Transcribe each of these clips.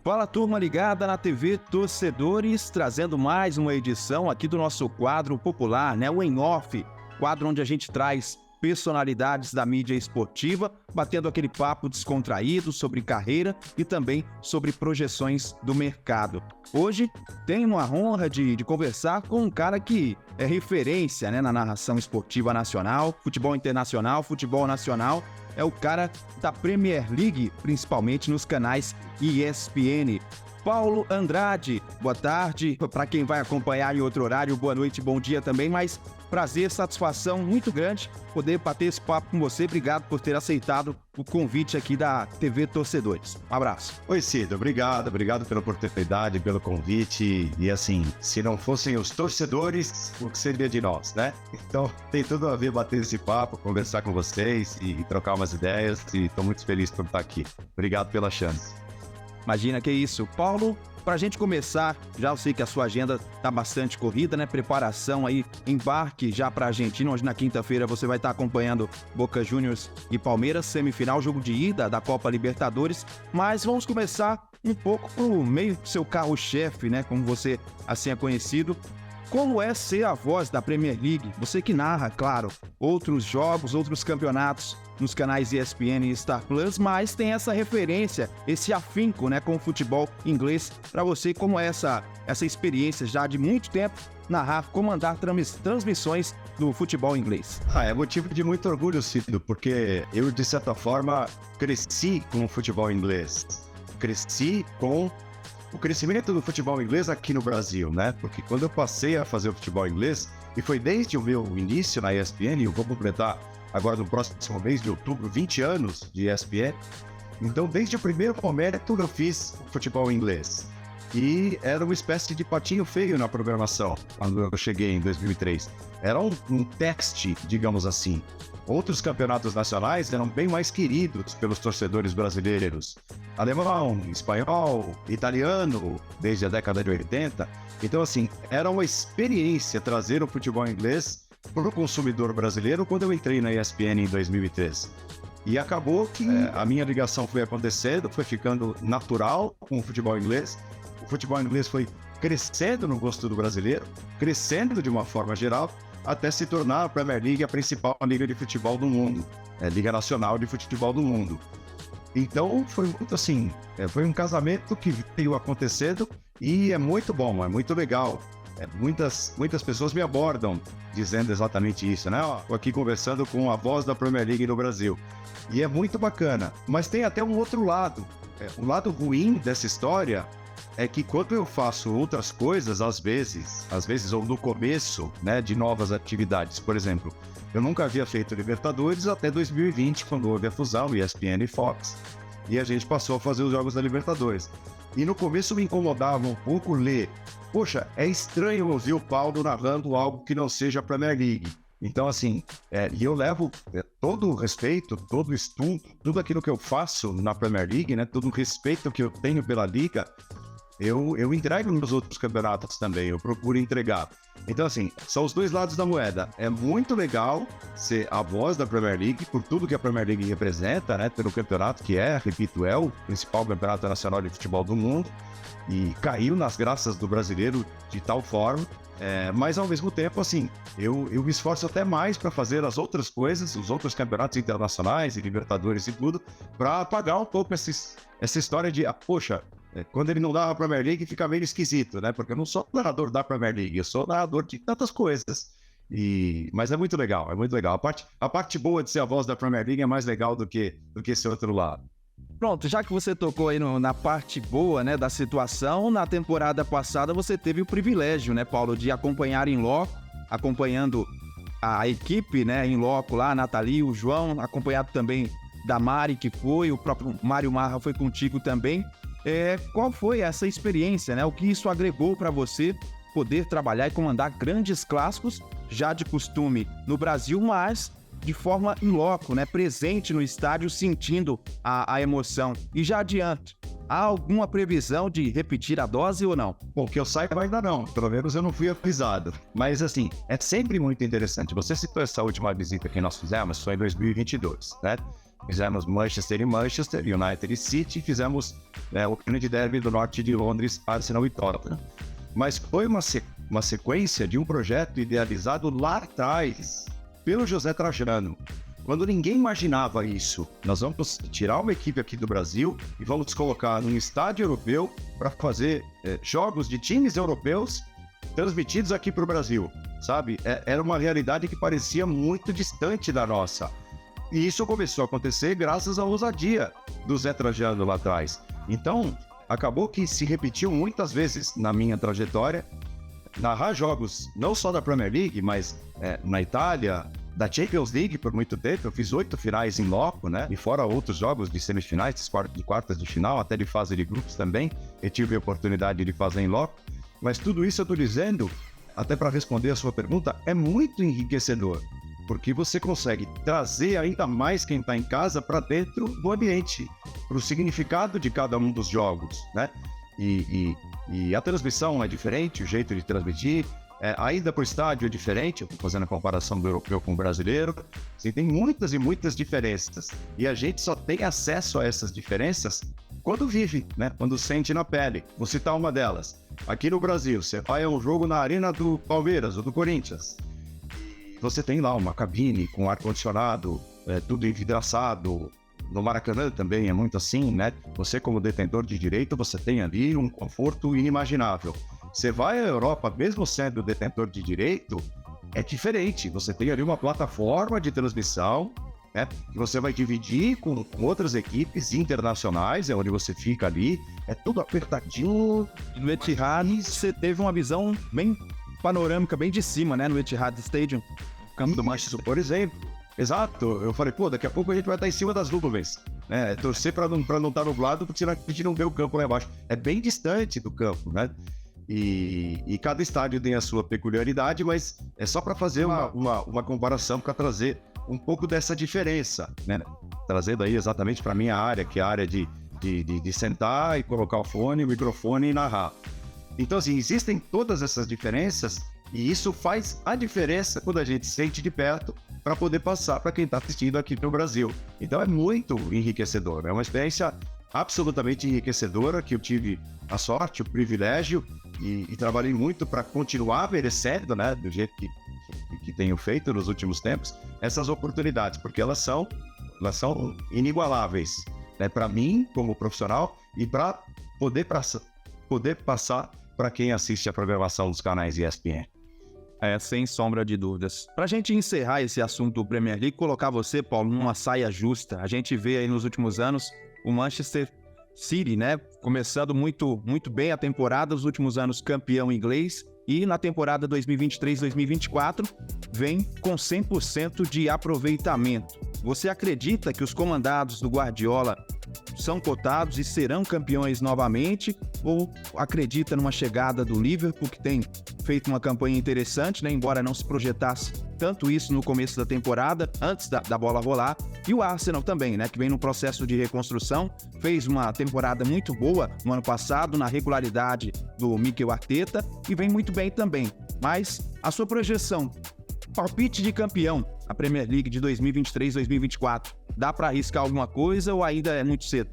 Fala, turma ligada na TV Torcedores, trazendo mais uma edição aqui do nosso quadro popular, o Em Off, quadro onde a gente traz personalidades da mídia esportiva, batendo aquele papo descontraído sobre carreira e também sobre projeções do mercado. Hoje tenho a honra de conversar com um cara que é referência na narração esportiva nacional, futebol internacional, futebol nacional. É o cara da Premier League, principalmente nos canais ESPN. Paulo Andrade, boa tarde. Para quem vai acompanhar em outro horário, boa noite, bom dia também, mas prazer, satisfação muito grande poder bater esse papo com você. Obrigado por ter aceitado o convite aqui da TV Torcedores. Um abraço. Oi, Cido, obrigado pela oportunidade, pelo convite. E assim, se não fossem os torcedores, o que seria de nós, né? Então tem tudo a ver bater esse papo, conversar com vocês e trocar umas ideias. E estou muito feliz por estar aqui. Obrigado pela chance. Imagina que isso. Paulo, pra gente começar, já eu sei que a sua agenda tá bastante corrida, Preparação aí, embarque já pra Argentina, onde na quinta-feira você vai estar acompanhando Boca Juniors e Palmeiras, semifinal, jogo de ida da Copa Libertadores. Mas vamos começar um pouco pro meio do seu carro-chefe, como você assim é conhecido. Como é ser a voz da Premier League? Você que narra, claro, outros jogos, outros campeonatos nos canais ESPN e Star Plus, mas tem essa referência, esse afinco com o futebol inglês. Para você, como é essa experiência já de muito tempo, narrar, comandar transmissões do futebol inglês? É motivo de muito orgulho, Cido, porque eu, de certa forma, cresci com o futebol inglês. Cresci com o crescimento do futebol inglês aqui no Brasil, Porque quando eu passei a fazer o futebol inglês, e foi desde o meu início na ESPN, eu vou completar agora no próximo mês de outubro, 20 anos de ESPN, então desde o primeiro momento eu fiz futebol inglês. E era uma espécie de patinho feio na programação, quando eu cheguei em 2003. Era um teste, digamos assim. Outros campeonatos nacionais eram bem mais queridos pelos torcedores brasileiros. Alemão, espanhol, italiano, desde a década de 80. Então, assim, era uma experiência trazer o futebol inglês para o consumidor brasileiro quando eu entrei na ESPN em 2003. E acabou que a minha ligação foi acontecendo, foi ficando natural com o futebol inglês. O futebol inglês foi crescendo no gosto do brasileiro, crescendo de uma forma geral, até se tornar a Premier League a principal liga de futebol do mundo, Liga Nacional de Futebol do Mundo. Então foi muito assim, foi um casamento que veio acontecendo e é muito bom, é muito legal. Muitas pessoas me abordam dizendo exatamente isso, Tô aqui conversando com a voz da Premier League no Brasil. E é muito bacana, mas tem até um outro lado. O lado ruim dessa história é que quando eu faço outras coisas, às vezes ou no começo, de novas atividades, por exemplo, eu nunca havia feito Libertadores até 2020, quando houve a fusão ESPN e Fox, e a gente passou a fazer os jogos da Libertadores. E no começo me incomodava um pouco ler, poxa, é estranho ouvir o Paulo narrando algo que não seja a Premier League. Então, assim, e eu levo todo o respeito, todo o estudo, tudo aquilo que eu faço na Premier League, todo o respeito que eu tenho pela Liga, eu entrego nos outros campeonatos também, eu procuro entregar. Então, assim, são os dois lados da moeda. É muito legal ser a voz da Premier League, por tudo que a Premier League representa, pelo campeonato que repito, é o principal campeonato nacional de futebol do mundo, e caiu nas graças do brasileiro de tal forma, mas ao mesmo tempo, assim, eu me esforço até mais para fazer as outras coisas, os outros campeonatos internacionais e Libertadores e tudo, para apagar um pouco essa história de, poxa, quando ele não dá a Premier League fica meio esquisito, Porque eu não sou narrador da Premier League, eu sou narrador de tantas coisas. Mas é muito legal, A parte boa de ser a voz da Premier League é mais legal do que esse outro lado. Pronto, já que você tocou aí na parte boa, da situação, na temporada passada você teve o privilégio, Paulo, de acompanhar em loco, acompanhando a equipe, em loco lá, a Nathalie, o João, acompanhado também da Mari, que foi, o próprio Mário Marra foi contigo também. Qual foi essa experiência, O que isso agregou para você poder trabalhar e comandar grandes clássicos, já de costume no Brasil, mas de forma in loco, presente no estádio, sentindo a emoção. E já adianto, há alguma previsão de repetir a dose ou não? Bom, que eu saiba ainda não, pelo menos eu não fui avisado. Mas assim, é sempre muito interessante. Você citou essa última visita que nós fizemos, foi em 2022, Fizemos Manchester e Manchester, United e City, fizemos o grande derby do norte de Londres, Arsenal e Tottenham. Mas foi uma sequência de um projeto idealizado lá atrás, pelo José Trajano. Quando ninguém imaginava isso, nós vamos tirar uma equipe aqui do Brasil e vamos colocar num estádio europeu para fazer jogos de times europeus transmitidos aqui para o Brasil, sabe? Era uma realidade que parecia muito distante da nossa. E isso começou a acontecer graças à ousadia do Zé Trajano lá atrás. Então, acabou que se repetiu muitas vezes na minha trajetória, narrar jogos não só da Premier League, mas na Itália, da Champions League por muito tempo. Eu fiz 8 finais em loco, né? E fora outros jogos de semifinais, de quartas de final, até de fase de grupos também. Eu tive a oportunidade de fazer em loco. Mas tudo isso eu estou dizendo, até para responder a sua pergunta, é muito enriquecedor. Porque você consegue trazer ainda mais quem está em casa para dentro do ambiente, para o significado de cada um dos jogos, né? E a transmissão é diferente, o jeito de transmitir, a ida para o estádio é diferente, eu estou fazendo a comparação do europeu com o brasileiro, assim, tem muitas e muitas diferenças. E a gente só tem acesso a essas diferenças quando vive, né? Quando sente na pele. Vou citar uma delas. Aqui no Brasil, você vai a um jogo na arena do Palmeiras ou do Corinthians. Você tem lá uma cabine com ar-condicionado, tudo envidraçado. No Maracanã também é muito assim, né? Você, como detentor de direito, você tem ali um conforto inimaginável. Você vai à Europa, mesmo sendo detentor de direito, é diferente. Você tem ali uma plataforma de transmissão, né? Que você vai dividir com outras equipes internacionais, é onde você fica ali. É tudo apertadinho. E no Etihad, você teve uma visão bem panorâmica, bem de cima, né? No Etihad Stadium, campo do Manchester, por exemplo. Exato. Eu falei, daqui a pouco a gente vai estar em cima das nuvens, né? Torcer para não estar nublado, porque senão a gente não vê o campo lá embaixo. É bem distante do campo, né? E cada estádio tem a sua peculiaridade, mas é só para fazer uma comparação, para trazer um pouco dessa diferença, né? Trazendo aí exatamente para a minha área, que é a área de sentar e colocar o fone, o microfone e narrar. Então, assim, existem todas essas diferenças e isso faz a diferença quando a gente sente de perto para poder passar para quem está assistindo aqui no Brasil. Então, é muito enriquecedor. É uma experiência absolutamente enriquecedora que eu tive a sorte, o privilégio e trabalhei muito para continuar merecendo, né, do jeito que tenho feito nos últimos tempos, essas oportunidades, porque elas são inigualáveis, né, para mim como profissional e para poder passar para quem assiste a programação dos canais ESPN. Sem sombra de dúvidas. Para a gente encerrar esse assunto do Premier League, colocar você, Paulo, numa saia justa. A gente vê aí nos últimos anos o Manchester City, né, começando muito, muito bem a temporada, nos últimos anos campeão inglês, e na temporada 2023-2024 vem com 100% de aproveitamento. Você acredita que os comandados do Guardiola são cotados e serão campeões novamente? Ou acredita numa chegada do Liverpool, que tem feito uma campanha interessante, né? Embora não se projetasse tanto isso no começo da temporada, antes da bola rolar, e o Arsenal também, né? Que vem no processo de reconstrução, fez uma temporada muito boa no ano passado, na regularidade do Mikel Arteta, e vem muito bem também. Mas a sua projeção, palpite de campeão, a Premier League de 2023-2024, dá para arriscar alguma coisa ou ainda é muito cedo?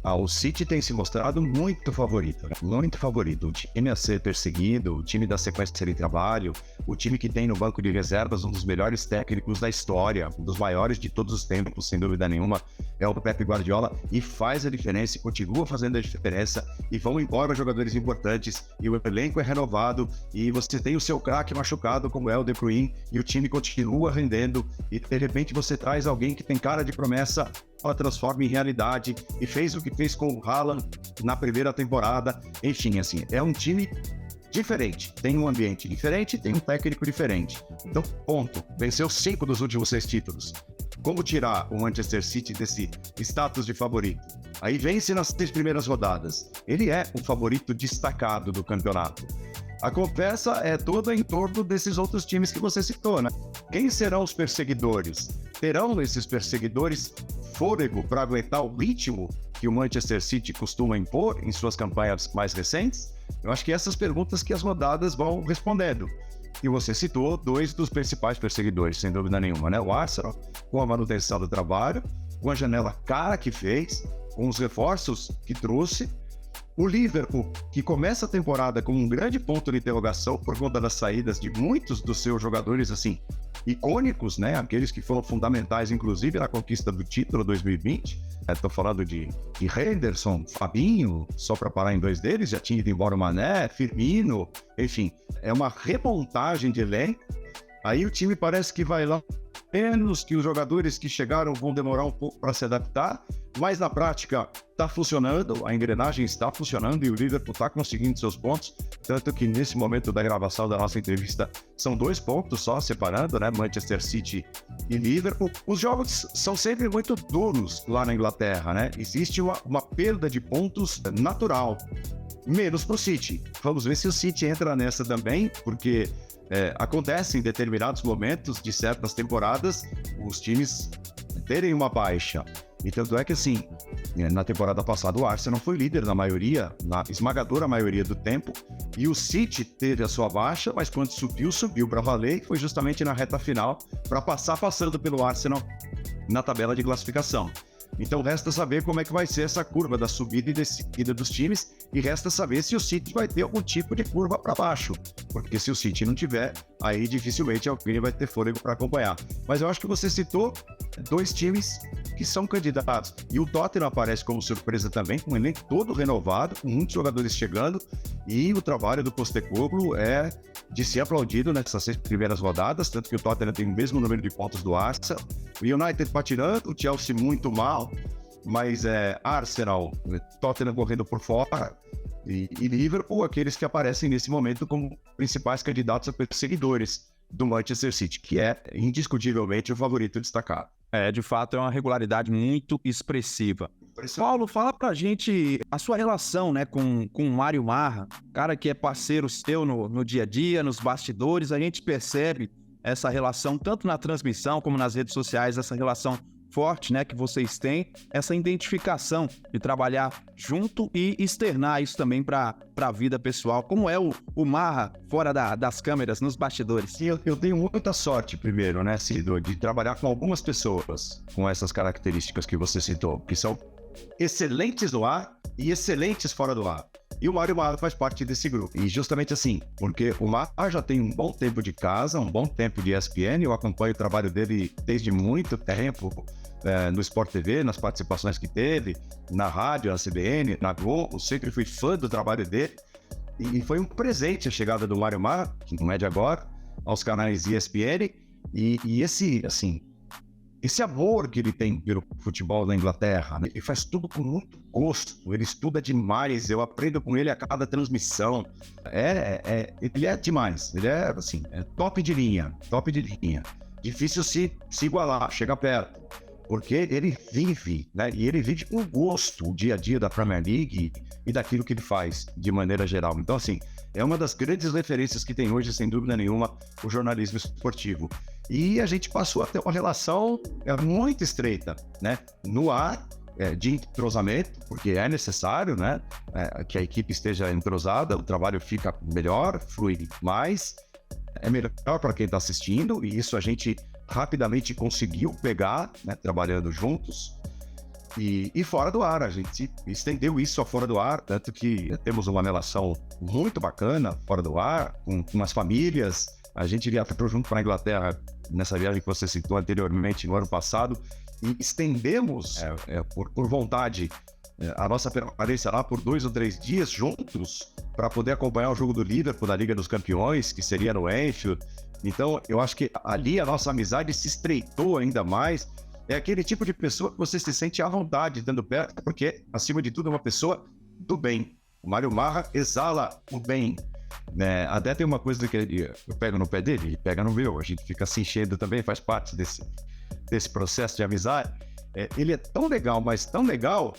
O City tem se mostrado muito favorito, né? Muito favorito. O time a ser perseguido, o time da sequência de trabalho, o time que tem no banco de reservas um dos melhores técnicos da história, um dos maiores de todos os tempos, sem dúvida nenhuma, é o Pep Guardiola, e faz a diferença, e continua fazendo a diferença, e vão embora jogadores importantes, e o elenco é renovado, e você tem o seu craque machucado, como é o De Bruyne, e o time continua rendendo, e de repente você traz alguém que tem cara de promessa, ela transforma em realidade, e fez o que fez com o Haaland na primeira temporada. Enfim, assim, é um time diferente, tem um ambiente diferente, tem um técnico diferente. Então, ponto, venceu 5 dos últimos 6 títulos. Como tirar o Manchester City desse status de favorito? Aí vence nas 3 primeiras rodadas. Ele é o favorito destacado do campeonato. A conversa é toda em torno desses outros times que você citou, né? Quem serão os perseguidores? Terão esses perseguidores fôlego para aguentar o ritmo que o Manchester City costuma impor em suas campanhas mais recentes? Eu acho que essas perguntas que as rodadas vão respondendo. E você citou 2 dos principais perseguidores, sem dúvida nenhuma, né? O Arsenal, com a manutenção do trabalho, com a janela cara que fez, com os reforços que trouxe. O Liverpool, que começa a temporada com um grande ponto de interrogação por conta das saídas de muitos dos seus jogadores, assim, icônicos, né? Aqueles que foram fundamentais, inclusive, na conquista do título 2020. Estou falando de Henderson, Fabinho, só para parar em dois deles, já tinha ido embora o Mané, Firmino, enfim. É uma remontagem de elenco. Aí o time parece que vai lá menos, que os jogadores que chegaram vão demorar um pouco para se adaptar, mas na prática está funcionando, a engrenagem está funcionando e o Liverpool está conseguindo seus pontos, tanto que nesse momento da gravação da nossa entrevista são 2 pontos só separando, né, Manchester City e Liverpool. Os jogos são sempre muito duros lá na Inglaterra, né? Existe uma perda de pontos natural, menos para o City. Vamos ver se o City entra nessa também, porque acontece em determinados momentos de certas temporadas os times terem uma baixa. E tanto é que, assim, na temporada passada o Arsenal foi líder na esmagadora maioria do tempo, e o City teve a sua baixa, mas quando subiu para valer, e foi justamente na reta final para passando pelo Arsenal na tabela de classificação. Então resta saber como é que vai ser essa curva da subida e descida dos times, e resta saber se o City vai ter algum tipo de curva para baixo, porque se o City não tiver, aí dificilmente alguém vai ter fôlego para acompanhar. Mas eu acho que você citou 2 times que são candidatos, e o Tottenham aparece como surpresa também, com um elenco todo renovado, com muitos jogadores chegando, e o trabalho do Postecoglou é de ser aplaudido nessas 6 primeiras rodadas, tanto que o Tottenham tem o mesmo número de pontos do Arsenal, o United patinando, o Chelsea muito mal, mas Arsenal, Tottenham correndo por fora, e Liverpool, aqueles que aparecem nesse momento como principais candidatos a perseguidores do Manchester City, que é indiscutivelmente o favorito destacado. De fato, é uma regularidade muito expressiva. Paulo, fala pra gente a sua relação, né, com o Mário Marra, cara que é parceiro seu no dia a dia, nos bastidores. A gente percebe essa relação tanto na transmissão como nas redes sociais, essa relação forte, né, que vocês têm, essa identificação de trabalhar junto e externar isso também para a vida pessoal. Como é o Marra fora das câmeras, nos bastidores? Eu tenho muita sorte, primeiro, né, Cido, de trabalhar com algumas pessoas com essas características que você citou, que são excelentes no ar e excelentes fora do ar. E o Mário Marra faz parte desse grupo. E justamente assim, porque o Marra já tem um bom tempo de casa, um bom tempo de ESPN, eu acompanho o trabalho dele desde muito tempo, no Sport TV, nas participações que teve, na rádio, na CBN, na Globo, sempre fui fã do trabalho dele. E foi um presente a chegada do Mário Marra, que não é de agora, aos canais ESPN, e esse amor que ele tem pelo futebol da Inglaterra, né? Ele faz tudo com muito gosto, ele estuda demais, eu aprendo com ele a cada transmissão. Ele é demais, ele é assim, top de linha. Difícil se igualar, chegar perto, porque ele vive, né? E ele vive com gosto o dia a dia da Premier League e daquilo que ele faz de maneira geral. Então, assim, é uma das grandes referências que tem hoje, sem dúvida nenhuma, o jornalismo esportivo. E a gente passou a ter uma relação muito estreita, né? No ar, de entrosamento, porque é necessário, né? Que a equipe esteja entrosada, o trabalho fica melhor, flui mais, é melhor para quem está assistindo, e isso a gente rapidamente conseguiu pegar, né? Trabalhando juntos. E fora do ar, a gente estendeu isso a fora do ar, tanto que temos uma relação muito bacana fora do ar, com as famílias. A gente viajou junto para a Inglaterra nessa viagem que você citou anteriormente, no ano passado, e estendemos, por vontade, a nossa permanência lá por 2 ou 3 dias juntos, para poder acompanhar o jogo do Liverpool da Liga dos Campeões, que seria no Anfield. Então, eu acho que ali a nossa amizade se estreitou ainda mais. É aquele tipo de pessoa que você se sente à vontade estando perto, porque, acima de tudo, é uma pessoa do bem. O Mário Marra exala o bem. Até tem uma coisa que eu pego no pé dele, ele pega no meu, a gente fica se enchendo também, faz parte desse processo de amizade. Ele é tão legal, mas tão legal,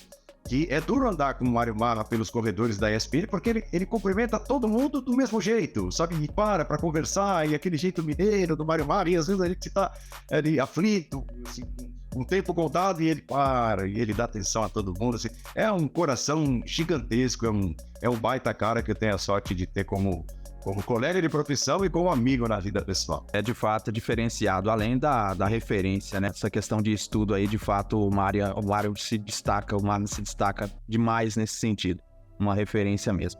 que é duro andar com o Mário Marra pelos corredores da ESPN, porque ele cumprimenta todo mundo do mesmo jeito, sabe? E para conversar, e aquele jeito mineiro do Mário Marra, e às vezes a gente tá ali aflito, assim, um tempo contado, e ele para, e ele dá atenção a todo mundo, assim. É um coração gigantesco, é um baita cara que eu tenho a sorte de ter como como colega de profissão e como amigo na vida pessoal. É de fato diferenciado, além da referência, né? Essa questão de estudo aí, de fato, o Mário se destaca demais nesse sentido. Uma referência mesmo.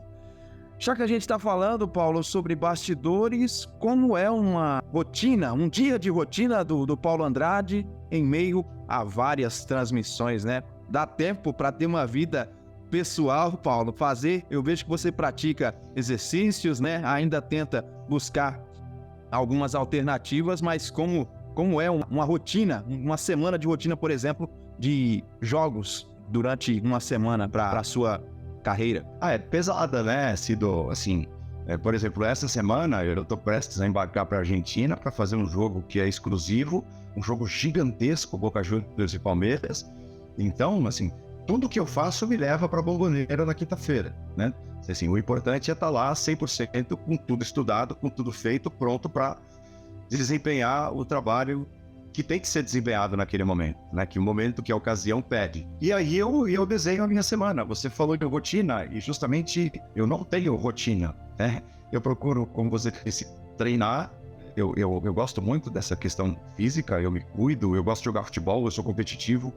Já que a gente está falando, Paulo, sobre bastidores, como é uma rotina, um dia de rotina do Paulo Andrade em meio a várias transmissões, né? Dá tempo para ter uma vida pessoal, Paulo, eu vejo que você pratica exercícios, né? Ainda tenta buscar algumas alternativas, mas como é uma rotina, uma semana de rotina, por exemplo, de jogos durante uma semana para a sua carreira? É pesada, né, Cido? Assim, por exemplo, essa semana eu tô prestes a embarcar para a Argentina para fazer um jogo que é exclusivo, um jogo gigantesco, Boca Juniors e Palmeiras. Então, assim, tudo que eu faço me leva para a Bombonera na quinta-feira, né? Assim, o importante é estar lá 100% com tudo estudado, com tudo feito, pronto para desempenhar o trabalho que tem que ser desempenhado naquele momento, né? Que o momento que a ocasião pede. E aí eu desenho a minha semana. Você falou de rotina e justamente eu não tenho rotina, né? Eu procuro, como você disse, treinar. Eu gosto muito dessa questão física, eu me cuido, eu gosto de jogar futebol, eu sou competitivo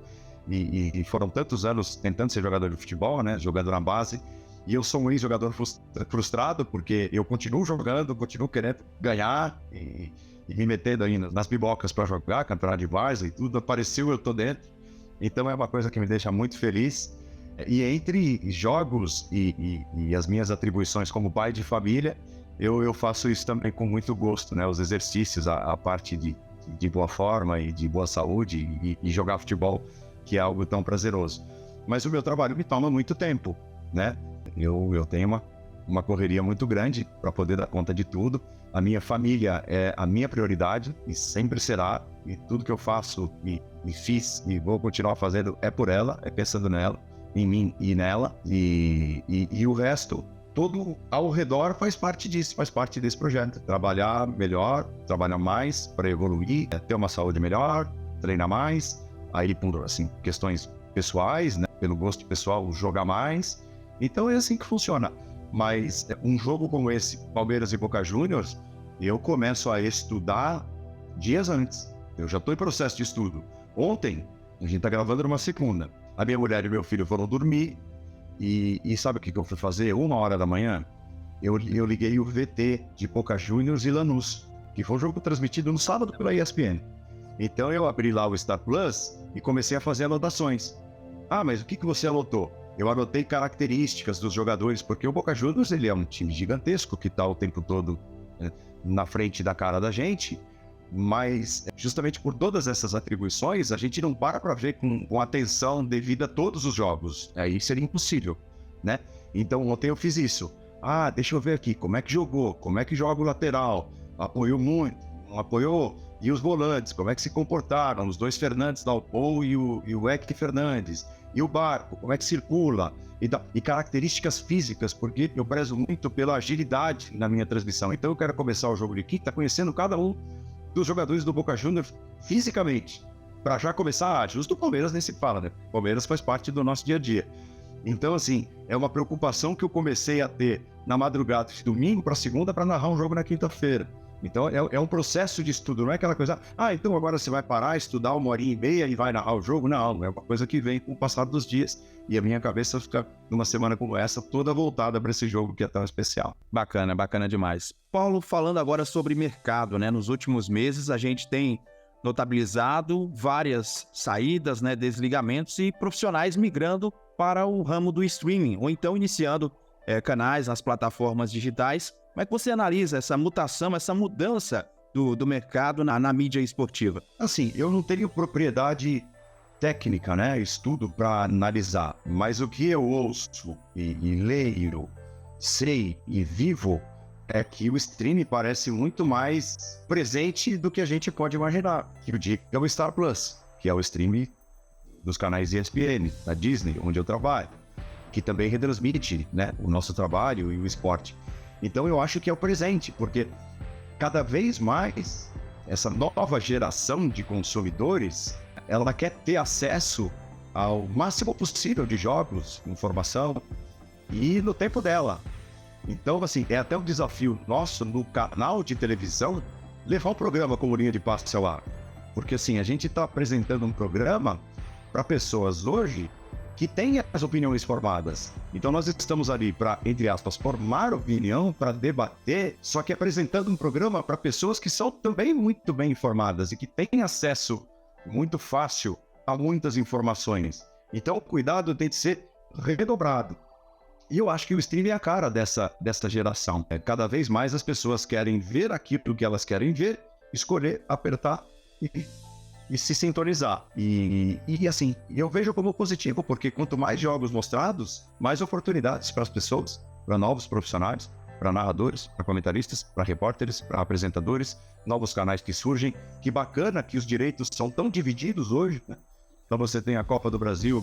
e foram tantos anos tentando ser jogador de futebol, né? Jogando na base. E eu sou um ex-jogador frustrado porque eu continuo jogando, continuo querendo ganhar e me metendo aí nas bibocas para jogar, campeonato de várzea e tudo, apareceu, eu tô dentro. Então é uma coisa que me deixa muito feliz. E entre jogos e as minhas atribuições como pai de família, eu faço isso também com muito gosto, né? Os exercícios, a parte de boa forma e de boa saúde e jogar futebol, que é algo tão prazeroso. Mas o meu trabalho me toma muito tempo, né? Eu tenho uma correria muito grande para poder dar conta de tudo. A minha família é a minha prioridade e sempre será. E tudo que eu faço e fiz e vou continuar fazendo é por ela, é pensando nela, em mim e nela. E o resto, todo ao redor faz parte disso, faz parte desse projeto. Trabalhar melhor, trabalhar mais para evoluir, ter uma saúde melhor, treinar mais. Aí, por assim, questões pessoais, né? Pelo gosto pessoal, jogar mais. Então é assim que funciona. Mas um jogo como esse, Palmeiras e Boca Juniors, eu começo a estudar dias antes. Eu já estou em processo de estudo. Ontem, a gente está gravando numa segunda. A minha mulher e meu filho foram dormir e sabe o que eu fui fazer? 1h da manhã, eu liguei o VT de Boca Juniors e Lanús, que foi um jogo transmitido no sábado pela ESPN. Então eu abri lá o Star Plus e comecei a fazer anotações. Ah, mas o que você anotou? Eu anotei características dos jogadores, porque o Boca Juniors ele é um time gigantesco que está o tempo todo na frente da cara da gente, mas justamente por todas essas atribuições, a gente não para ver com atenção devida a todos os jogos. Aí seria impossível, né? Então ontem eu fiz isso. Ah, deixa eu ver aqui, como é que jogou? Como é que joga o lateral? Apoiou muito? Não apoiou? E os volantes, como é que se comportaram? Os dois Fernandes, Dalpou e o Eck Fernandes. E o Barco, como é que circula? E características físicas, porque eu prezo muito pela agilidade na minha transmissão. Então eu quero começar o jogo de quinta conhecendo cada um dos jogadores do Boca Juniors fisicamente. Para já começar, justo o Palmeiras nem se fala, né? O Palmeiras faz parte do nosso dia a dia. Então, assim, é uma preocupação que eu comecei a ter na madrugada de domingo para segunda para narrar um jogo na quinta-feira. Então é um processo de estudo, não é aquela coisa, então agora você vai parar, estudar 1h30 e vai narrar o jogo. Não, é uma coisa que vem com o passar dos dias e a minha cabeça fica numa semana como essa toda voltada para esse jogo que é tão especial. Bacana, bacana demais. Paulo, falando agora sobre mercado, né? Nos últimos meses a gente tem notabilizado várias saídas, né? Desligamentos e profissionais migrando para o ramo do streaming ou então iniciando canais nas plataformas digitais. Como é que você analisa essa mutação, essa mudança do mercado na mídia esportiva? Assim, eu não tenho propriedade técnica, né, estudo para analisar, mas o que eu ouço e leio, sei e vivo é que o streaming parece muito mais presente do que a gente pode imaginar. Que eu digo é o Star Plus, que é o streaming dos canais ESPN, da Disney, onde eu trabalho, que também retransmite, né, o nosso trabalho e o esporte. Então eu acho que é o presente, porque cada vez mais essa nova geração de consumidores, ela quer ter acesso ao máximo possível de jogos, informação, e no tempo dela. Então, assim, é até um desafio nosso no canal de televisão levar um programa como Linha de Passe ao ar. Porque, assim, a gente está apresentando um programa para pessoas hoje que têm as opiniões formadas. Então, nós estamos ali para, entre aspas, formar opinião, para debater, só que apresentando um programa para pessoas que são também muito bem informadas e que têm acesso muito fácil a muitas informações. Então, o cuidado tem de ser redobrado. E eu acho que o streaming é a cara dessa geração. Cada vez mais as pessoas querem ver aquilo que elas querem ver, escolher, apertar e se sintonizar. E assim, eu vejo como positivo, porque quanto mais jogos mostrados, mais oportunidades para as pessoas, para novos profissionais, para narradores, para comentaristas, para repórteres, para apresentadores, novos canais que surgem. Que bacana que os direitos são tão divididos hoje, né? Então você tem a Copa do Brasil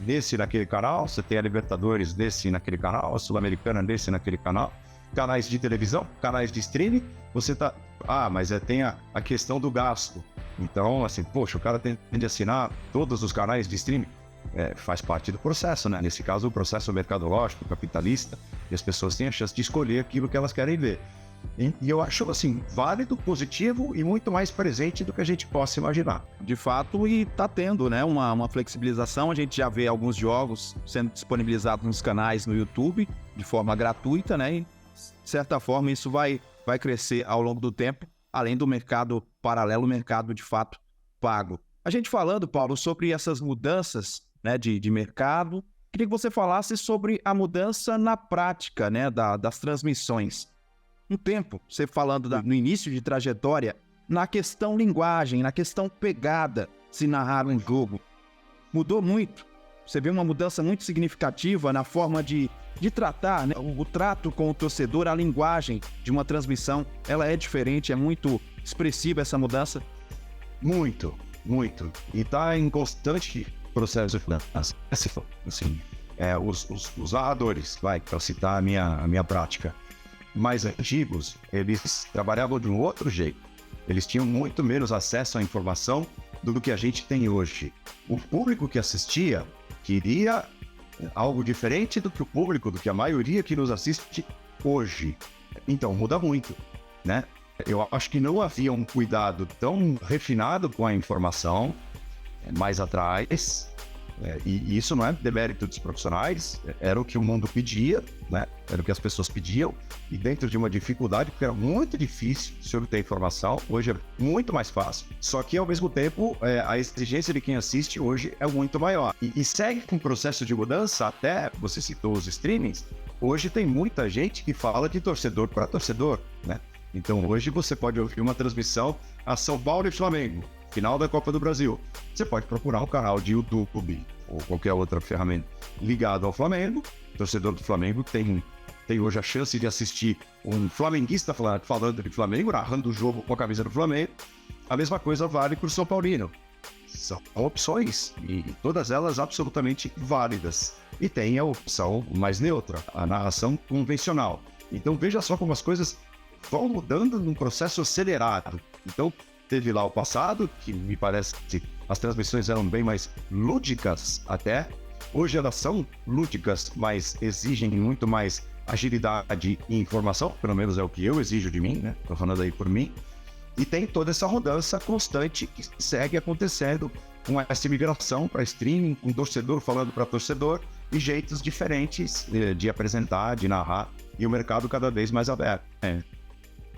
nesse e naquele canal, você tem a Libertadores nesse e naquele canal, a Sul-Americana nesse e naquele canal, canais de televisão, canais de streaming, você tá... mas tem a questão do gasto. Então, assim, poxa, o cara tem de assinar todos os canais de streaming. Faz parte do processo, né? Nesse caso, o processo mercadológico, capitalista, e as pessoas têm a chance de escolher aquilo que elas querem ver. E eu acho, assim, válido, positivo e muito mais presente do que a gente possa imaginar. De fato, e tá tendo, né, uma flexibilização. A gente já vê alguns jogos sendo disponibilizados nos canais no YouTube de forma gratuita, né? E, de certa forma, isso vai crescer ao longo do tempo, além do mercado paralelo, o mercado, de fato, pago. A gente falando, Paulo, sobre essas mudanças, né, de mercado, queria que você falasse sobre a mudança na prática, né, das transmissões. Um tempo, você falando no início de trajetória, na questão linguagem, na questão pegada, se narrar um jogo, mudou muito. Você vê uma mudança muito significativa na forma de tratar, né? O trato com o torcedor, a linguagem de uma transmissão, ela é diferente, é muito expressiva essa mudança? Muito, muito. E está em constante processo de mudança. Assim, os narradores, para citar a minha prática, mais antigos, eles trabalhavam de um outro jeito. Eles tinham muito menos acesso à informação do que a gente tem hoje. O público que assistia queria algo diferente do que a maioria que nos assiste hoje. Então, muda muito, né? Eu acho que não havia um cuidado tão refinado com a informação mais atrás. E isso não é demérito dos profissionais, era o que o mundo pedia, né? Era o que as pessoas pediam, e dentro de uma dificuldade, porque era muito difícil se obter informação, hoje é muito mais fácil. Só que, ao mesmo tempo, a exigência de quem assiste hoje é muito maior. E segue com o processo de mudança, até você citou os streamings, hoje tem muita gente que fala de torcedor para torcedor, né? Então hoje você pode ouvir uma transmissão a São Paulo e Flamengo, final da Copa do Brasil. Você pode procurar um canal de YouTube ou qualquer outra ferramenta ligado ao Flamengo. O torcedor do Flamengo tem hoje a chance de assistir um flamenguista falando de Flamengo, narrando o jogo com a camisa do Flamengo. A mesma coisa vale para o São Paulino. São opções, e todas elas absolutamente válidas. E tem a opção mais neutra, a narração convencional. Então veja só como as coisas vão mudando num processo acelerado. Então, teve lá o passado, que me parece que as transmissões eram bem mais lúdicas até. Hoje elas são lúdicas, mas exigem muito mais agilidade e informação, pelo menos é o que eu exijo de mim, né? Tô falando aí por mim. E tem toda essa mudança constante que segue acontecendo com essa migração para streaming, com torcedor falando para torcedor e jeitos diferentes de apresentar, de narrar, e o mercado cada vez mais aberto.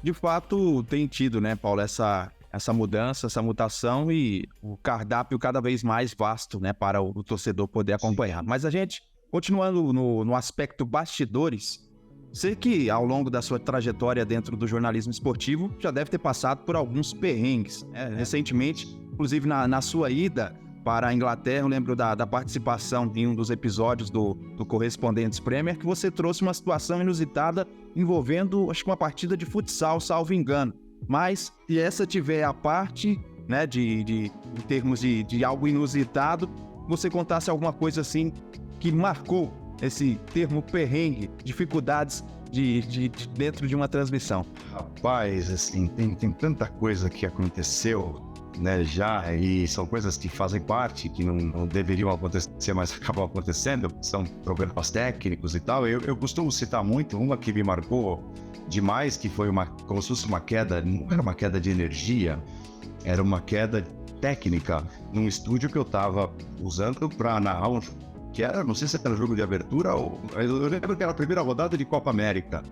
De fato, tem tido, né, Paulo, essa mudança, essa mutação e o cardápio cada vez mais vasto, né, para o torcedor poder acompanhar. Sim. Mas a gente, continuando no aspecto bastidores, sei que ao longo da sua trajetória dentro do jornalismo esportivo já deve ter passado por alguns perrengues. Recentemente, inclusive na sua ida para a Inglaterra, eu lembro da participação em um dos episódios do Correspondentes Premier, que você trouxe uma situação inusitada envolvendo, acho que uma partida de futsal, salvo engano. Mas, se essa tiver a parte, né, em termos de algo inusitado, você contasse alguma coisa assim que marcou esse termo perrengue, dificuldades de dentro de uma transmissão. Rapaz, assim, tem tanta coisa que aconteceu né, já, e são coisas que fazem parte, que não deveriam acontecer, mas acabam acontecendo, são problemas técnicos e tal. Eu costumo citar muito uma que me marcou demais, que foi como se fosse uma queda, não era uma queda de energia, era uma queda técnica num estúdio que eu estava usando para narrar um jogo, que era, não sei se era um jogo de abertura, eu lembro que era a primeira rodada de Copa América,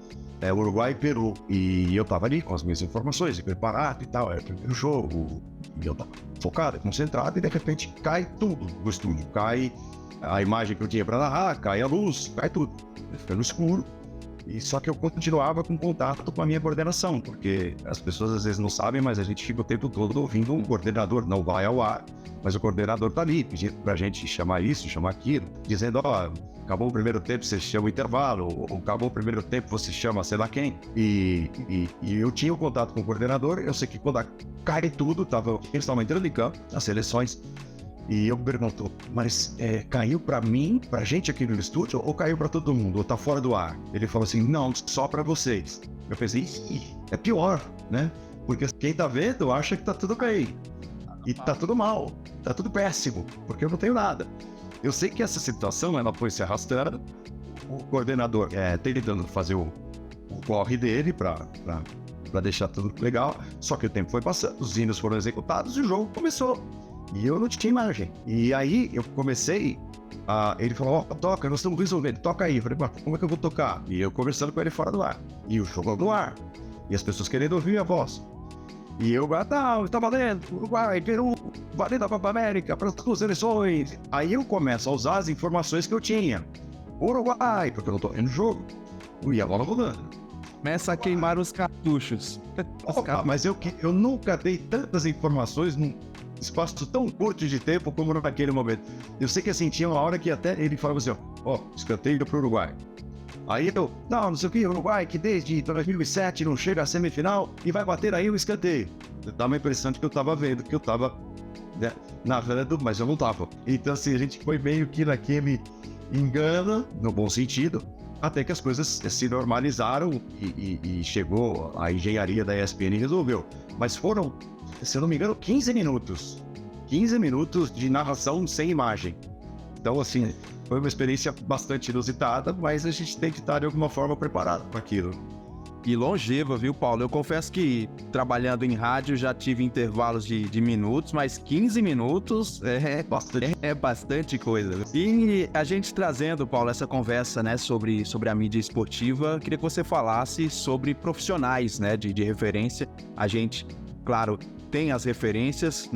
Uruguai e Peru, e eu estava ali com as minhas informações, preparado e tal, era o primeiro jogo, e eu estava focado, concentrado, e de repente cai tudo no estúdio, cai a imagem que eu tinha para narrar, cai a luz, cai tudo, fica no escuro. E só que eu continuava com contato com a minha coordenação, porque as pessoas às vezes não sabem, mas a gente fica o tempo todo ouvindo um coordenador, não vai ao ar, mas o coordenador tá ali, pedindo pra gente chamar isso, chamar aquilo, dizendo, acabou o primeiro tempo, você chama o intervalo, ou acabou o primeiro tempo, você chama sei lá quem. E eu tinha o contato com o coordenador, eu sei que quando cai tudo, eles estavam entrando em campo, as seleções, e eu pergunto, mas caiu pra mim, pra gente aqui no estúdio, ou caiu pra todo mundo, ou tá fora do ar? Ele falou assim, não, só pra vocês. Eu pensei, é pior, né? Porque quem tá vendo acha que tá tudo bem. E tá tudo mal, tá tudo péssimo, porque eu não tenho nada. Eu sei que essa situação, ela foi se arrastando, o coordenador tentando fazer o corre dele pra deixar tudo legal, só que o tempo foi passando, os hinos foram executados e o jogo começou. E eu não tinha imagem. E aí eu comecei ele falou, toca, nós estamos resolvendo, toca aí. Eu falei, mas como é que eu vou tocar? E eu conversando com ele fora do ar. E o jogo no ar. E as pessoas querendo ouvir a voz. E eu, tá valendo, Uruguai, Peru, valendo a Copa América, para as duas eleições. Aí eu começo a usar as informações que eu tinha. Uruguai, porque eu não tô vendo o jogo. E a bola rolando. Começa a queimar os cartuchos. Mas eu nunca dei tantas informações num espaço tão curto de tempo como naquele momento. Eu sei que assim, tinha uma hora que até ele falava assim, escanteio pro Uruguai. Aí eu, não sei o que, Uruguai que desde 2007 não chega à semifinal e vai bater aí o escanteio. Dá uma impressão de que eu tava vendo, que eu tava narrando, mas eu não tava. Então assim, a gente foi meio que naquele engano, no bom sentido, até que as coisas se normalizaram e chegou a engenharia da ESPN e resolveu. Mas foram, se eu não me engano, 15 minutos. 15 minutos de narração sem imagem. Então, assim, foi uma experiência bastante inusitada, mas a gente tem que estar de alguma forma preparado para aquilo. E longeva, viu, Paulo? Eu confesso que trabalhando em rádio já tive intervalos de minutos, mas 15 minutos é bastante coisa. E a gente trazendo, Paulo, essa conversa, né, sobre a mídia esportiva, queria que você falasse sobre profissionais, né, de referência. A gente, claro, tem as referências.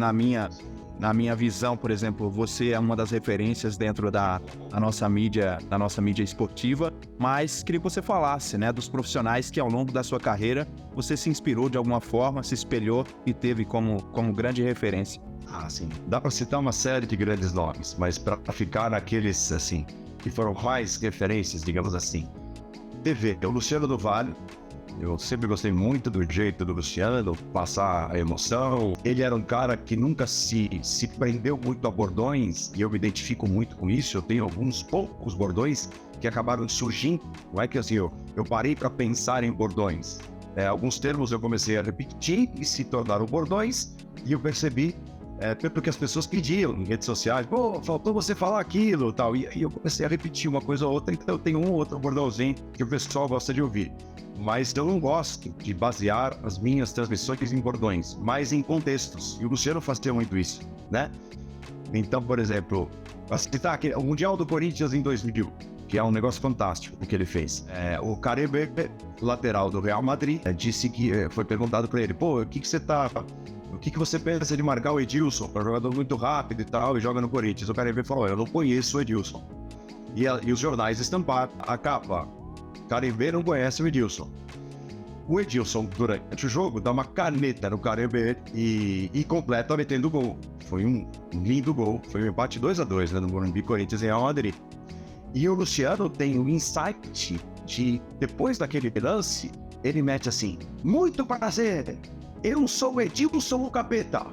Na minha visão, por exemplo, você é uma das referências dentro da nossa mídia esportiva, mas queria que você falasse, né, dos profissionais que ao longo da sua carreira você se inspirou de alguma forma, se espelhou e teve como grande referência. Sim. Dá para citar uma série de grandes nomes, mas para ficar naqueles, assim, que foram mais referências, digamos assim. TV, o Luciano do Vale. Eu sempre gostei muito do jeito do Luciano, passar a emoção. Ele era um cara que nunca se prendeu muito a bordões, e eu me identifico muito com isso. Eu tenho alguns poucos bordões que acabaram surgindo. Não é que assim, eu parei para pensar em bordões. Alguns termos eu comecei a repetir e se tornaram bordões, e eu percebi, porque as pessoas pediam em redes sociais, faltou você falar aquilo, tal. E eu comecei a repetir uma coisa ou outra, então eu tenho um ou outro bordãozinho que o pessoal gosta de ouvir. Mas eu não gosto de basear as minhas transmissões em bordões, mas em contextos. E o Luciano fazia muito isso, né? Então, por exemplo, para citar aqui, o Mundial do Corinthians em 2000, que é um negócio fantástico o que ele fez. O Carebe, lateral do Real Madrid, disse que foi perguntado para ele, o que você pensa de marcar o Edilson, um jogador muito rápido e tal, e joga no Corinthians? O Carebe falou, eu não conheço o Edilson. E os jornais estamparam a capa. Carebe não conhece o Edilson. O Edilson, durante o jogo, dá uma caneta no Carebe e completa metendo gol. Foi um lindo gol. Foi um empate 2-2, né, no Morumbi, Corinthians e Real Madrid. E o Luciano tem o insight de, depois daquele lance, ele mete assim, muito prazer, eu sou o Edilson o capeta.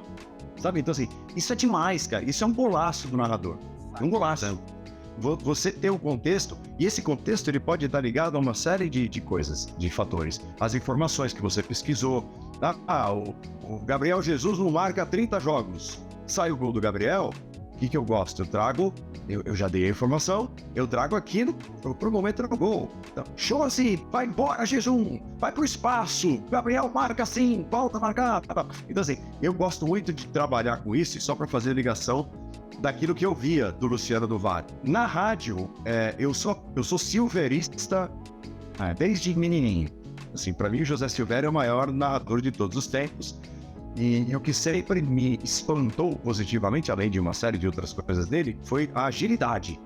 Sabe? Então assim, isso é demais, cara. Isso é um golaço do narrador. Um golaço. você tem um contexto, e esse contexto ele pode estar ligado a uma série de coisas, de fatores. As informações que você pesquisou. O Gabriel Jesus não marca 30 jogos. Sai o gol do Gabriel, o que eu gosto? Eu já dei a informação, eu trago aquilo pro momento do gol. Então, show assim, vai embora Jesus, vai pro espaço, Gabriel marca assim, volta a marcar. Então assim, eu gosto muito de trabalhar com isso, só para fazer ligação daquilo que eu via do Luciano do Vale. Na rádio, eu sou silverista desde menininho. Assim, para mim, o José Silvério é o maior narrador de todos os tempos. E o que sempre me espantou positivamente, além de uma série de outras coisas dele, foi a agilidade.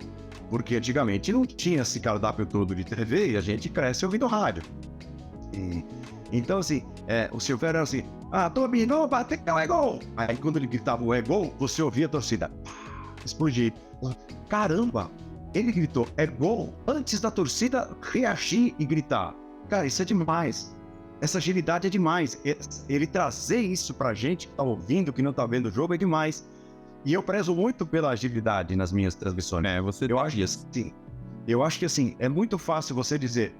Porque antigamente não tinha esse cardápio todo de TV e a gente cresce ouvindo rádio. Então, assim, o Silvério era assim, dominou, bateu, é gol! Aí quando ele gritava o é gol, você ouvia a torcida explodir. Caramba, ele gritou é gol antes da torcida reagir e gritar. Cara, isso é demais. Essa agilidade é demais. Ele trazer isso pra gente que tá ouvindo, que não tá vendo o jogo, é demais. E eu prezo muito pela agilidade nas minhas transmissões. Eu acho que assim, é muito fácil você dizer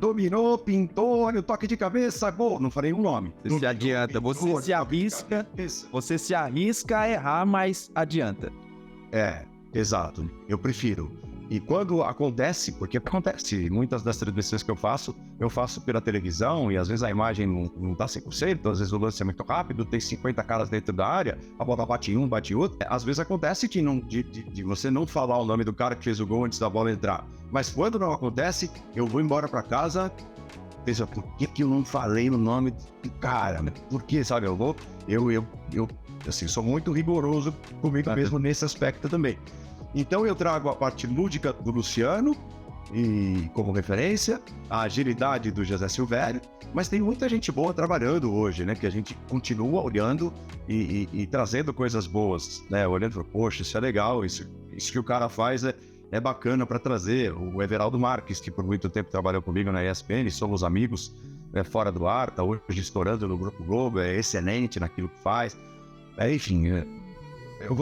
dominou, pintou, olha o toque de cabeça, gol. Não falei um nome. Você se adianta, você se arrisca a errar, mas adianta. Exato. Eu prefiro. E quando acontece, porque acontece, muitas das transmissões que eu faço pela televisão e às vezes a imagem não tá 100%, às vezes o lance é muito rápido, tem 50 caras dentro da área, a bola bate um, bate outro. Às vezes acontece de você não falar o nome do cara que fez o gol antes da bola entrar. Mas quando não acontece, eu vou embora pra casa, penso, por que eu não falei o nome do cara? Por que, sabe? Eu assim, sou muito rigoroso comigo mesmo nesse aspecto também. Então eu trago a parte lúdica do Luciano e como referência, a agilidade do José Silvério, mas tem muita gente boa trabalhando hoje, né? Que a gente continua olhando e trazendo coisas boas, né? Olhando para, poxa, isso é legal, isso que o cara faz é bacana para trazer. O Everaldo Marques, que por muito tempo trabalhou comigo na ESPN, somos amigos fora do ar, tá hoje estourando no Grupo Globo, é excelente naquilo que faz. Enfim, eu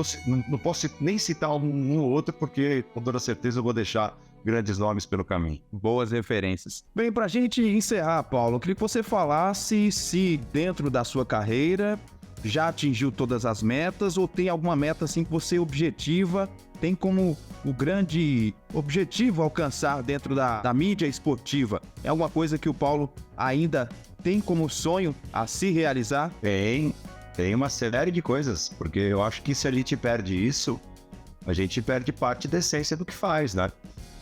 não posso nem citar um ou outro, porque com toda certeza eu vou deixar grandes nomes pelo caminho. Boas referências. Bem, pra gente encerrar, Paulo, eu queria que você falasse se dentro da sua carreira já atingiu todas as metas ou tem alguma meta assim que você objetiva, tem como o grande objetivo alcançar dentro da mídia esportiva. É alguma coisa que o Paulo ainda tem como sonho a se realizar? Tem uma série de coisas, porque eu acho que se a gente perde isso, a gente perde parte da essência do que faz, né?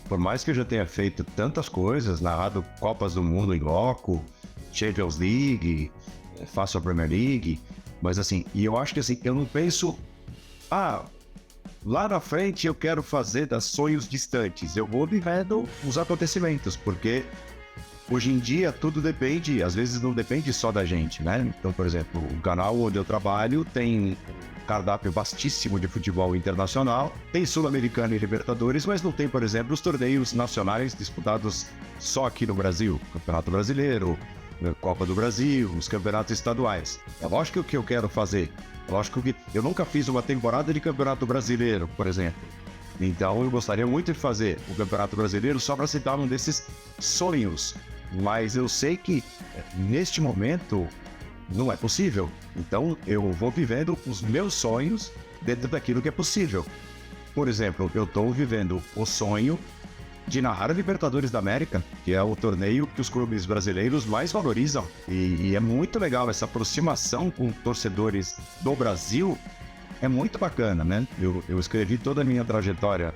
Por mais que eu já tenha feito tantas coisas, narrado Copas do Mundo em loco, Champions League, faço a Premier League, mas assim, e eu acho que assim, eu não penso, lá na frente eu quero fazer das sonhos distantes, eu vou vivendo os acontecimentos, porque hoje em dia tudo depende, às vezes não depende só da gente, né? Então, por exemplo, o canal onde eu trabalho tem cardápio vastíssimo de futebol internacional, tem Sul-Americano e Libertadores, mas não tem, por exemplo, os torneios nacionais disputados só aqui no Brasil, Campeonato Brasileiro, Copa do Brasil, os campeonatos estaduais. É lógico que eu quero fazer, é lógico que eu nunca fiz uma temporada de Campeonato Brasileiro, por exemplo. Então eu gostaria muito de fazer o Campeonato Brasileiro só para citar um desses sonhos, mas eu sei que neste momento não é possível. Então eu vou vivendo os meus sonhos dentro daquilo que é possível. Por exemplo, eu estou vivendo o sonho de narrar a Libertadores da América, que é o torneio que os clubes brasileiros mais valorizam. E é muito legal essa aproximação com torcedores do Brasil. É muito bacana, né? Eu escrevi toda a minha trajetória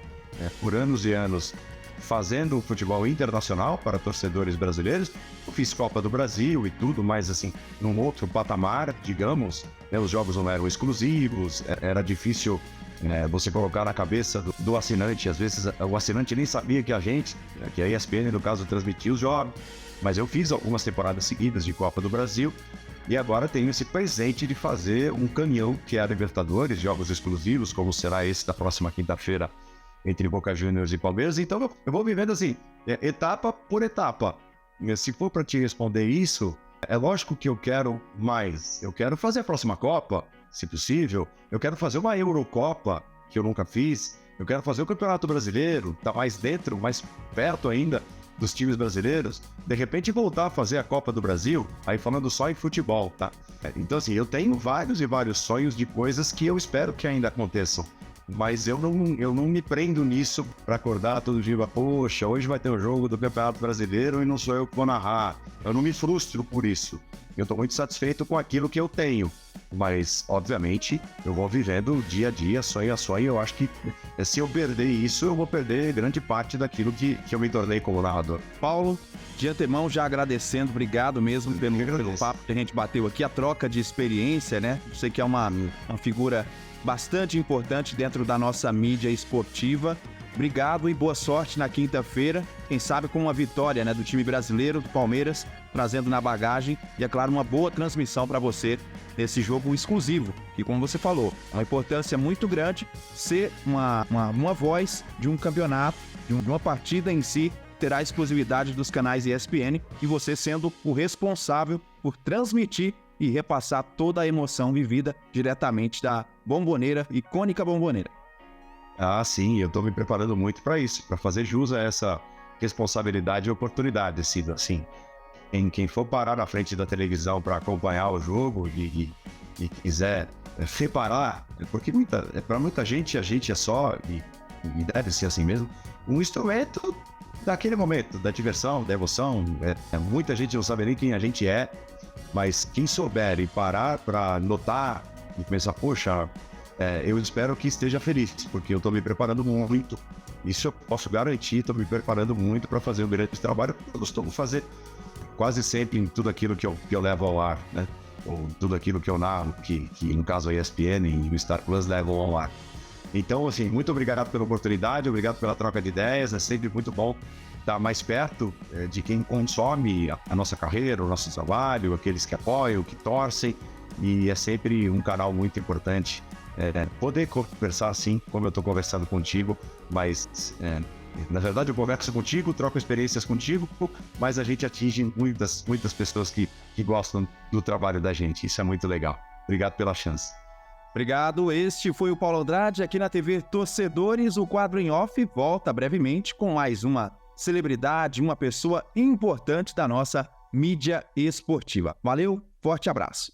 por anos e anos fazendo futebol internacional para torcedores brasileiros. Eu fiz Copa do Brasil e tudo, mas assim, num outro patamar, digamos, né? Os jogos não eram exclusivos, era difícil você colocar na cabeça do assinante. Às vezes o assinante nem sabia que que a ESPN, no caso, transmitia os jogos. Mas eu fiz algumas temporadas seguidas de Copa do Brasil e agora tenho esse presente de fazer um caminhão que é a Libertadores, jogos exclusivos, como será esse da próxima quinta-feira entre Boca Juniors e Palmeiras. Então eu vou vivendo assim, etapa por etapa. Se for para te responder isso, é lógico que eu quero mais. Eu quero fazer a próxima Copa, se possível. Eu quero fazer uma Eurocopa, que eu nunca fiz. eu quero fazer o Campeonato Brasileiro, tá mais dentro, mais perto ainda dos times brasileiros, de repente voltar a fazer a Copa do Brasil, aí falando só em futebol, tá? Então assim, eu tenho vários e vários sonhos de coisas que eu espero que ainda aconteçam, mas eu não me prendo nisso para acordar todo dia, poxa, hoje vai ter o jogo do Campeonato Brasileiro e não sou eu que vou narrar. Eu não me frustro por isso. Eu estou muito satisfeito com aquilo que eu tenho, mas, obviamente, eu vou vivendo dia a dia, sonho a sonho. Eu acho que se eu perder isso, eu vou perder grande parte daquilo que eu me tornei como narrador. Paulo, de antemão já agradecendo, obrigado mesmo pelo papo que a gente bateu aqui, a troca de experiência, né? Você que é uma figura bastante importante dentro da nossa mídia esportiva. Obrigado e boa sorte na quinta-feira. Quem sabe com uma vitória, né, do time brasileiro, do Palmeiras, trazendo na bagagem. E, é claro, uma boa transmissão para você nesse jogo exclusivo. E como você falou, é uma importância muito grande ser uma voz de um campeonato, de uma partida em si, terá a exclusividade dos canais ESPN e você sendo o responsável por transmitir e repassar toda a emoção vivida diretamente da Bombonera, icônica Bombonera. Ah, sim, eu tô me preparando muito para isso, para fazer jus a essa responsabilidade e oportunidade, Cido. Assim, quem for parar na frente da televisão para acompanhar o jogo e quiser reparar, porque para muita gente a gente é só, e deve ser assim mesmo, um instrumento daquele momento, da diversão, da emoção. Muita gente não sabe nem quem a gente é, mas quem souber e parar para notar e pensar, poxa, eu espero que esteja feliz, porque eu estou me preparando muito. Isso eu posso garantir, estou me preparando muito para fazer um grande trabalho que eu costumo fazer quase sempre em tudo aquilo que eu levo ao ar, né? Ou tudo aquilo que eu narro, que no caso a ESPN e o Star Plus levam ao ar. Então, assim, muito obrigado pela oportunidade, obrigado pela troca de ideias, é sempre muito bom estar mais perto de quem consome a nossa carreira, o nosso trabalho, aqueles que apoiam, que torcem, e é sempre um canal muito importante. Poder conversar assim, como eu estou conversando contigo, mas na verdade eu converso contigo, troco experiências contigo, mas a gente atinge muitas pessoas que gostam do trabalho da gente. Isso é muito legal. Obrigado pela chance. Obrigado, este foi o Paulo Andrade aqui na TV Torcedores. O quadro em off volta brevemente com mais uma celebridade, uma pessoa importante da nossa mídia esportiva. Valeu, forte abraço.